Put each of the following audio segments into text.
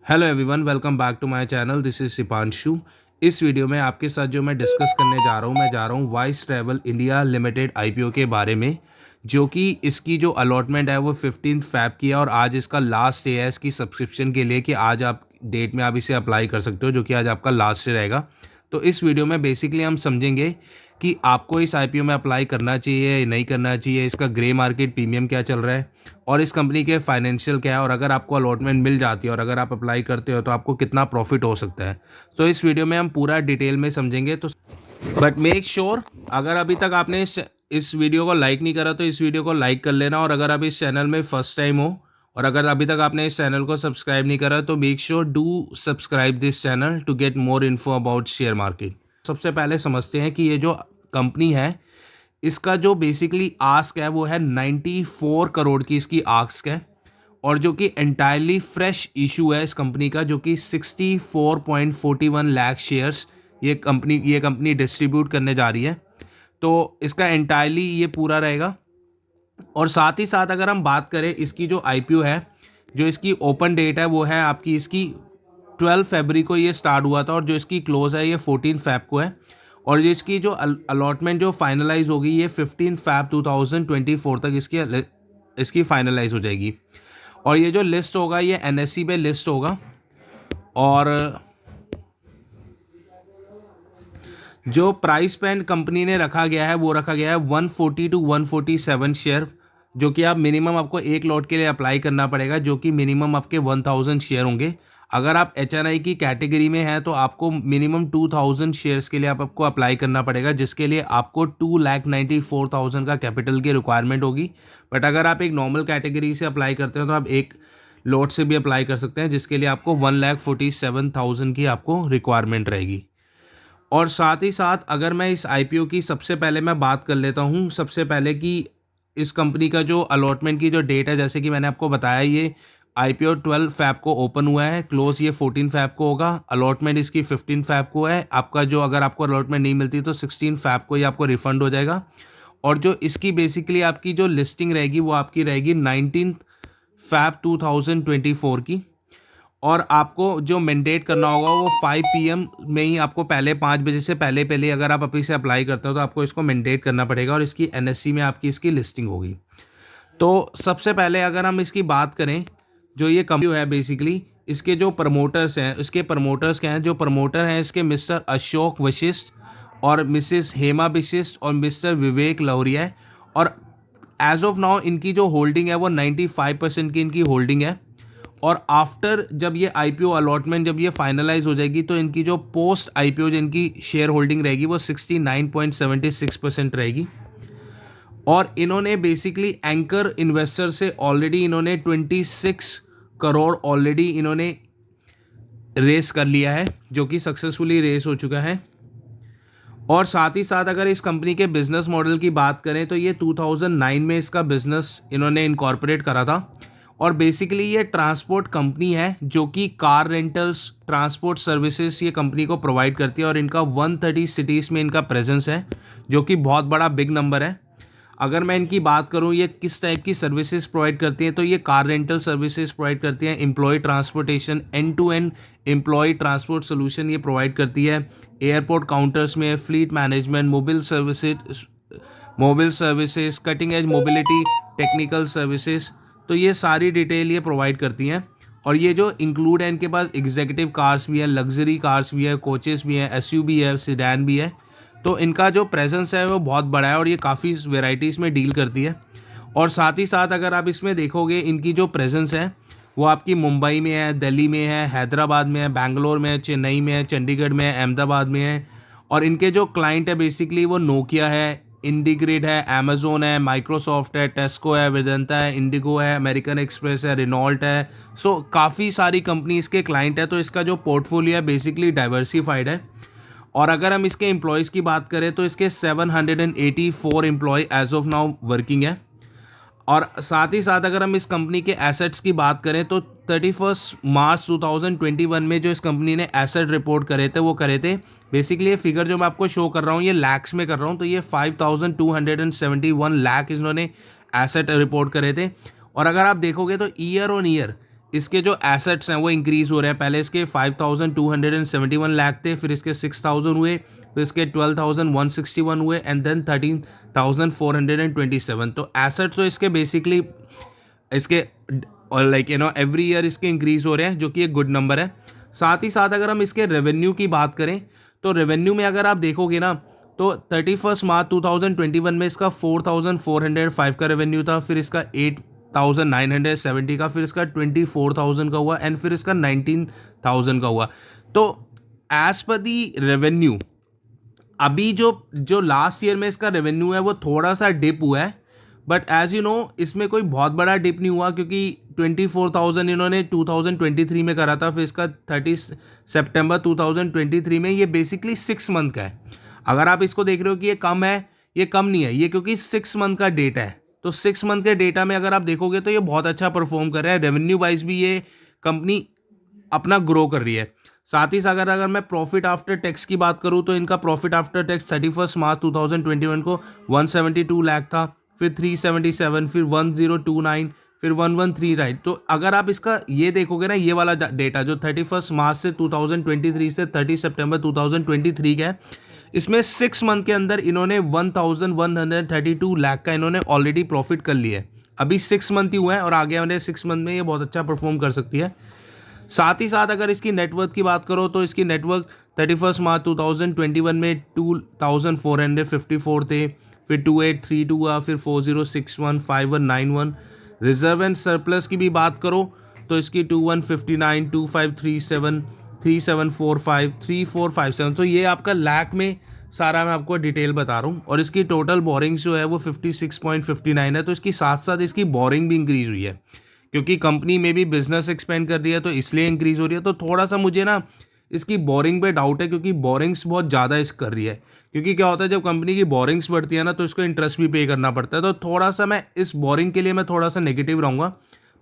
Hello everyone, welcome back to my channel. This is Sipanshu. इस video में आपके साथ जो मैं डिस्कस करने जा रहा हूँ, मैं जा रहा हूँ vice travel India limited IPO के बारे में, जो कि इसकी जो अलॉटमेंट है वो 15 फैब की है और आज इसका लास्ट डे है इसकी सब्सक्रिप्शन के लिए कि आज आप डेट में आप इसे अप्लाई कर सकते हो, जो कि आज आपका लास्ट डे रहेगा। तो इस वीडियो में बेसिकली हम समझेंगे कि आपको इस आईपीओ में अप्लाई करना चाहिए या नहीं करना चाहिए, इसका ग्रे मार्केट प्रीमियम क्या चल रहा है और इस कंपनी के फाइनेंशियल क्या है, और अगर आपको अलॉटमेंट मिल जाती है और अगर आप अप्लाई करते हो तो आपको कितना प्रॉफिट हो सकता है। तो इस वीडियो में हम पूरा डिटेल में समझेंगे। तो बट मेक श्योर, अगर अभी तक आपने इस वीडियो को लाइक नहीं करा तो इस वीडियो को लाइक कर लेना, और अगर आप इस चैनल में फर्स्ट टाइम हो और अगर अभी तक आपने इस चैनल को सब्सक्राइब नहीं करा तो make sure do subscribe this channel to get more info about share market. सबसे पहले समझते हैं कि ये जो कंपनी है इसका जो बेसिकली आस्क है वो है 94 करोड़ की इसकी आस्क है, और जो कि एंटायरली फ्रेश इशू है इस कंपनी का, जो कि 64.41 लाख शेयर्स ये कंपनी डिस्ट्रीब्यूट करने जा रही है। तो इसका एंटायरली ये पूरा रहेगा। और साथ ही साथ अगर हम बात करें इसकी जो आईपीओ है, जो इसकी ओपन डेट है वो है आपकी इसकी 12 फरवरी को ये स्टार्ट हुआ था, और जो इसकी क्लोज है ये 14 फैब को है, और ये इसकी जो अलॉटमेंट जो फाइनलाइज होगी ये 15 फैब 2024 तक इसकी फाइनलाइज हो जाएगी। और ये जो लिस्ट होगा ये एनएससी पे लिस्ट होगा, और जो प्राइस बैंड कंपनी ने रखा गया है वो रखा गया है 140 टू 147 शेयर, जो कि आप मिनिमम आपको एक लॉट के लिए अप्लाई करना पड़ेगा, जो कि मिनिमम आपके 1000 शेयर होंगे। अगर आप एचएनआई की कैटेगरी में हैं तो आपको मिनिमम 2000 शेयर्स के लिए आपको अप्लाई करना पड़ेगा, जिसके लिए आपको 2,94,000 का कैपिटल की रिक्वायरमेंट होगी। बट अगर आप एक नॉर्मल कैटेगरी से अप्लाई करते हैं तो आप एक लॉट से भी अप्लाई कर सकते हैं, जिसके लिए आपको 1,47,000 की आपको रिक्वायरमेंट रहेगी। और साथ ही साथ अगर मैं इस आईपीओ की सबसे पहले मैं बात कर लेता हूँ सबसे पहले कि इस कंपनी का जो अलॉटमेंट की जो डेट है, जैसे कि मैंने आपको बताया ये आईपीओ 12 फैब को ओपन हुआ है, क्लोज ये 14 फैब को होगा, अलॉटमेंट इसकी 15 फैब को है। आपका जो अगर आपको अलॉटमेंट नहीं मिलती तो 16 फैब को ही आपको रिफंड हो जाएगा। और जो इसकी बेसिकली आपकी जो लिस्टिंग रहेगी वो आपकी रहेगी 19 फैब 2024 की, और आपको जो मैंडेट करना होगा वो 5 PM में ही आपको पहले 5 बजे से पहले पहले अगर आप अभी से अप्लाई करते हो तो आपको इसको मैंडेट करना पड़ेगा, और इसकी एनएससी में आपकी इसकी लिस्टिंग होगी। तो सबसे पहले अगर हम इसकी बात करें, जो ये कंपनी है बेसिकली इसके जो प्रमोटर्स हैं, इसके प्रमोटर्स क्या हैं, जो प्रमोटर हैं इसके मिस्टर अशोक वशिष्ठ और मिसेस हेमा वशिष्ठ और मिस्टर विवेक लौरिया है। और एज ऑफ नाउ इनकी जो होल्डिंग है वो 95% की इनकी होल्डिंग है। और आफ्टर जब ये आईपीओ अलॉटमेंट जब ये फाइनलाइज हो जाएगी तो इनकी जो पोस्ट आईपीओ जो इनकी शेयर होल्डिंग रहेगी वो 69.76% रहेगी। और इन्होंने बेसिकली एंकर इन्वेस्टर से ऑलरेडी इन्होंने 26 करोड़ ऑलरेडी इन्होंने रेस कर लिया है, जो कि सक्सेसफुली रेस हो चुका है। और साथ ही साथ अगर इस कंपनी के बिजनेस मॉडल की बात करें तो ये 2009 में इसका बिजनेस इन्होंने इनकॉर्पोरेट करा था। और बेसिकली ये ट्रांसपोर्ट कंपनी है जो कि कार रेंटल्स ट्रांसपोर्ट सर्विसेज ये कंपनी को प्रोवाइड करती है, और इनका 130 सिटीज़ में इनका प्रेजेंस है, जो कि बहुत बड़ा बिग नंबर है। अगर मैं इनकी बात करूं ये किस टाइप की सर्विसेज प्रोवाइड करती हैं, तो ये कार रेंटल सर्विसेज प्रोवाइड करती हैं, employ transportation end to end employ transport solution ये प्रोवाइड करती है, एयरपोर्ट काउंटर्स में fleet management, mobile services, cutting edge mobility, technical services. तो ये सारी डिटेल ये प्रोवाइड करती हैं। और ये जो इंक्लूड है इनके पास एग्जीक्यूटिव कार्स भी है, लग्जरी कार्स भी है, कोचेस भी हैं, एसयूवी है, सिडैन भी है। तो इनका जो प्रेजेंस है वो बहुत बड़ा है और ये काफ़ी वेराइटीज़ में डील करती है। और साथ ही साथ अगर आप इसमें देखोगे इनकी जो प्रेजेंस है वो आपकी मुंबई में है, दिल्ली में है, हैदराबाद में है, बैंगलोर में है, चेन्नई में है, चंडीगढ़ में है, अहमदाबाद में है। और इनके जो क्लाइंट है बेसिकली वो नोकिया है, इंडिग्रिड है, अमेजोन है, माइक्रोसॉफ्ट है, टेस्को है, वेदांता है, इंडिगो है, अमेरिकन एक्सप्रेस है, रिनॉल्ट है। सो काफ़ी सारी कंपनीज के क्लाइंट है, तो इसका जो पोर्टफोलियो है बेसिकली डाइवर्सिफाइड है। और अगर हम इसके एम्प्लॉयज़ की बात करें तो इसके 784 employ as of now working है। और साथ ही साथ अगर हम इस कंपनी के एसेट्स की बात करें तो 31 मार्च 2021 में जो इस कंपनी ने एसेट रिपोर्ट करे थे वो करे थे, बेसिकली ये फिगर जो मैं आपको शो कर रहा हूँ ये लैक्स में कर रहा हूँ, तो ये 5271 लाख इन्होंने एसेट रिपोर्ट करे थे। और अगर आप देखोगे तो ईयर ऑन ईयर इसके जो एसेट्स हैं वो इंक्रीज़ हो रहे हैं। पहले इसके 5,271 लाख थे, फिर इसके 6,000 हुए, फिर इसके 12,161 हुए एंड देन 13,427। तो एसेट्स तो इसके बेसिकली इसके और लाइक एवरी ईयर इसके इंक्रीज़ हो रहे हैं, जो कि एक गुड नंबर है। साथ ही साथ अगर हम इसके रेवेन्यू की बात करें तो रेवेन्यू में अगर आप देखोगे ना तो 31 मार्च 2021 में इसका 4,405 का रेवेन्यू था, फिर इसका 8,970 का, फिर इसका 24,000 का हुआ एंड फिर इसका 19,000 का हुआ। तो एज पर दी रेवेन्यू अभी जो जो लास्ट ईयर में इसका रेवेन्यू है वो थोड़ा सा डिप हुआ है, बट एज यू नो इसमें कोई बहुत बड़ा डिप नहीं हुआ, क्योंकि 24,000 इन्होंने 2023 में करा था, फिर इसका 30 सितंबर 2023 में, ये बेसिकली 6 मंथ का है। अगर आप इसको देख रहे हो कि ये कम है, ये कम नहीं है, ये क्योंकि 6 मंथ का डेटा है। तो 6 मंथ के डेटा में अगर आप देखोगे तो ये बहुत अच्छा परफॉर्म कर रहा है। रेवेन्यू वाइज भी ये कंपनी अपना ग्रो कर रही है। साथ ही साथ अगर मैं प्रॉफिट आफ्टर टैक्स की बात करूं तो इनका प्रॉफिट आफ्टर टैक्स 31 मार्च 2021 को 172 लाख था, फिर 377, फिर 1029, फिर 113, राइट। तो अगर आप इसका ये देखोगे ना, ये वाला डेटा जो 31 मार्च से 2023 से 30 सितंबर 2023 का है, इसमें 6 मंथ के अंदर इन्होंने 1,132 लाख का इन्होंने ऑलरेडी प्रॉफिट कर लिया है। अभी 6 मंथ ही हुए हैं और आगे वाले 6 मंथ में ये बहुत अच्छा परफॉर्म कर सकती है। साथ ही साथ अगर इसकी नेटवर्थ की बात करो तो इसकी नेटवर्थ 31 मार्च 2021 में 2,454 थे, फिर 2,832 हुआ, फिर 4,061, 5,191। रिजर्व एंड सरप्लस की भी बात करो तो इसकी 2,159, 2,537, 3,745, 3,457। तो ये आपका लाख में सारा मैं आपको डिटेल बता रहा हूँ। और इसकी टोटल बोरिंग्स जो है वो 56.59 है। तो इसकी साथ साथ इसकी बोरिंग भी इंक्रीज हुई है, क्योंकि कंपनी में भी बिजनेस एक्सपेंड कर रही है तो इसलिए इंक्रीज हो रही है। तो थोड़ा सा मुझे ना इसकी बोरिंग पे डाउट है, क्योंकि बोरिंग्स बहुत ज़्यादा इस कर रही है। क्योंकि क्या होता है जब कंपनी की बोरिंग्स बढ़ती है ना तो इसको इंटरेस्ट भी पे करना पड़ता है। तो थोड़ा सा मैं इस बोरिंग के लिए मैं थोड़ा सा नेगेटिव रहूँगा।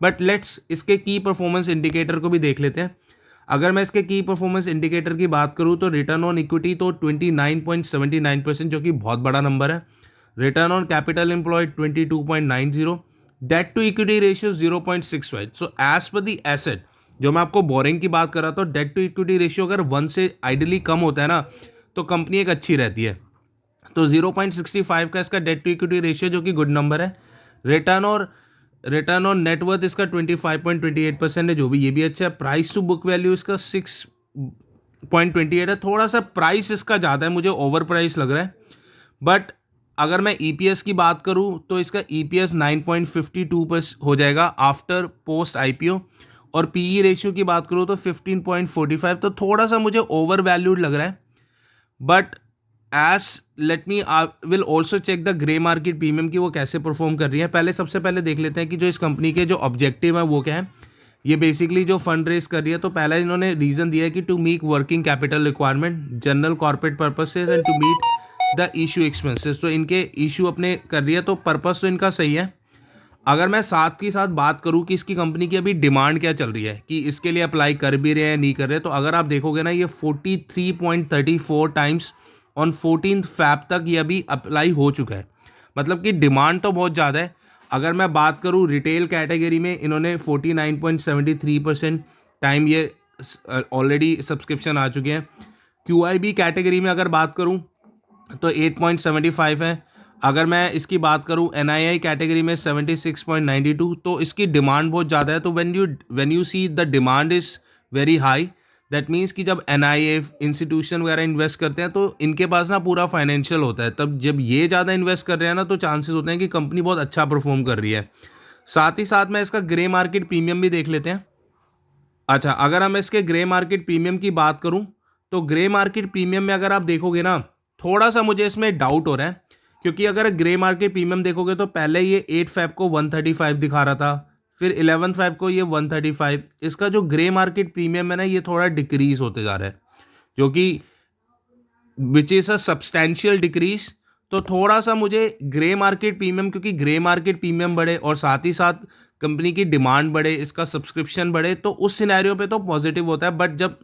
बट लेट्स इसके की परफॉर्मेंस इंडिकेटर को भी देख लेते हैं। अगर मैं इसके की परफॉर्मेंस इंडिकेटर की बात करूँ तो रिटर्न ऑन इक्विटी तो 29.79%, जो कि बहुत बड़ा नंबर है। Return on capital employed 22.90, debt to equity ratio 0.65। So as per the asset, जो मैं आपको बोरिंग की बात कर रहा था, डेट टू इक्विटी रेशियो अगर 1 से आइडियली कम होता है ना तो कंपनी एक अच्छी रहती है। तो 0.65 का इसका डेट टू इक्विटी रेशियो, जो कि गुड नंबर है। रिटर्न ऑन नेटवर्थ इसका 25.28% है, जो भी ये भी अच्छा है। प्राइस टू बुक वैल्यू इसका 6.28 है। थोड़ा सा प्राइस इसका ज़्यादा है, मुझे ओवर प्राइस लग रहा है। बट अगर मैं ईपीएस की बात करूं तो इसका ईपीएस 9.52 हो जाएगा आफ्टर पोस्ट आईपीओ। और पीई रेशियो की बात करूं तो 15.45। तो थोड़ा सा मुझे ओवर वैल्यूड लग रहा है। But as let me will also check the grey market premium की वो कैसे परफॉर्म कर रही है। सबसे पहले देख लेते हैं कि जो इस कंपनी के जो ऑब्जेक्टिव है वो क्या है। ये बेसिकली जो फंड रेज कर रही है, तो पहला इन्होंने रीज़न दिया है कि to meet working capital requirement, general corporate purposes and to meet the issue expenses. तो इनके इशू अपने कर रही है, तो पर्पस तो इनका सही है। अगर मैं साथ की साथ बात करूं कि इसकी कंपनी की अभी डिमांड क्या चल रही है, कि इसके लिए अप्लाई कर भी रहे हैं नहीं कर रहे, तो अगर आप देखोगे ना ये 43.34 टाइम्स ऑन 14 फैब तक ये अभी अप्लाई हो चुका है। मतलब कि डिमांड तो बहुत ज़्यादा है। अगर मैं बात करूं रिटेल कैटेगरी में, इन्होंने 49.73% टाइम ये ऑलरेडी सब्सक्रिप्शन आ चुके हैं। क्यूआईबी कैटेगरी में अगर बात करूं तो 8.75 है। अगर मैं इसकी बात करूं एनआईआई कैटेगरी में 76.92। तो इसकी डिमांड बहुत ज़्यादा है। तो when you see the demand is very high, that means कि जब एनआईए इंस्टीट्यूशन वगैरह इन्वेस्ट करते हैं तो इनके पास ना पूरा फाइनेंशियल होता है। तब जब ये ज़्यादा इन्वेस्ट कर रहे हैं ना तो चांसेस होते हैं कि कंपनी बहुत अच्छा परफॉर्म कर रही है। साथ ही साथ मैं इसका ग्रे मार्केट प्रीमियम भी देख लेते हैं। अच्छा, अगर हम इसके ग्रे मार्केट प्रीमियम की बात करूं तो ग्रे मार्केट प्रीमियम में अगर आप देखोगे ना, थोड़ा सा मुझे इसमें डाउट हो रहा है। क्योंकि अगर ग्रे मार्केट प्रीमियम देखोगे तो पहले ये 8 फैब को 135 दिखा रहा था, फिर 11 फैब को ये 135। इसका जो ग्रे मार्केट प्रीमियम है ना ये थोड़ा डिक्रीज होते जा रहा है, जो कि which is a substantial decrease. तो थोड़ा सा मुझे ग्रे मार्केट प्रीमियम, क्योंकि ग्रे मार्केट प्रीमियम बढ़े और साथ ही साथ कंपनी की डिमांड बढ़े, इसका सब्सक्रिप्शन बढ़े, तो उस सिनेरियो पे तो पॉजिटिव होता है। बट जब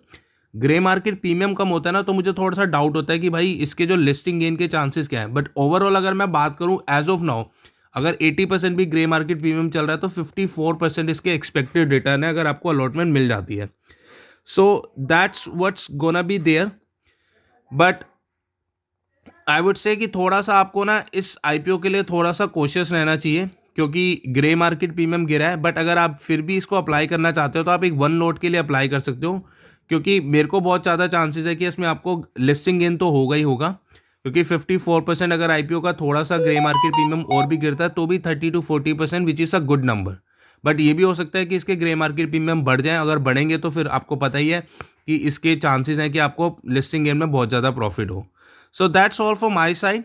ग्रे मार्केट प्रीमियम कम होता है ना तो मुझे थोड़ा सा डाउट होता है कि भाई इसके जो लिस्टिंग गेन के चांसेस क्या है। बट ओवरऑल अगर मैं बात करूं एज ऑफ नाउ, अगर 80% भी ग्रे मार्केट प्रीमियम चल रहा है तो 54% इसके एक्सपेक्टेड रिटर्न है अगर आपको अलॉटमेंट मिल जाती है. So that's what's gonna be there. But I would say कि थोड़ा सा आपको ना इस आईपीओ के लिए थोड़ा सा कोशियस रहना चाहिए, क्योंकि ग्रे मार्केट प्रीमियम गिरा है. बट अगर आप फिर भी इसको अप्लाई करना चाहते हो तो आप एक 1 नोट के लिए अप्लाई कर सकते हो, क्योंकि मेरे को बहुत ज़्यादा चांसेस है कि इसमें आपको लिस्टिंग गेन तो होगा ही होगा, क्योंकि 54% अगर आईपीओ का थोड़ा सा ग्रे मार्केट प्रीमियम और भी गिरता है तो भी 30 to 40%, which is a good number. But ये भी हो सकता है कि इसके ग्रे मार्केट प्रीमियम बढ़ जाए. अगर बढ़ेंगे तो फिर आपको पता ही है कि इसके चांसेस हैं कि आपको लिस्टिंग गेन में बहुत ज़्यादा प्रॉफिट हो. सो that's all for my side.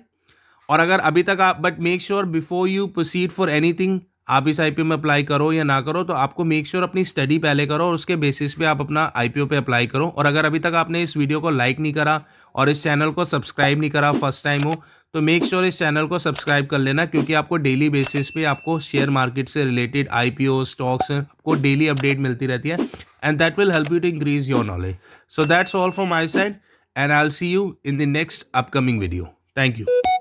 और अगर अभी तक आप, but make sure before you proceed for anything, आप इस आईपीओ में अप्लाई करो या ना करो, तो आपको मेक श्योर अपनी स्टडी पहले करो और उसके बेसिस पे आप अपना आईपीओ पे अप्लाई करो. और अगर अभी तक आपने इस वीडियो को लाइक नहीं करा और इस चैनल को सब्सक्राइब नहीं करा, फर्स्ट टाइम हो, तो मेक श्योर इस चैनल को सब्सक्राइब कर लेना, क्योंकि आपको डेली बेसिस पे आपको शेयर मार्केट से रिलेटेड आईपीओ स्टॉक्स आपको डेली अपडेट मिलती रहती है, and that will help you to increase your knowledge. So that's all from my side, and I will see you in the next upcoming video. Thank you.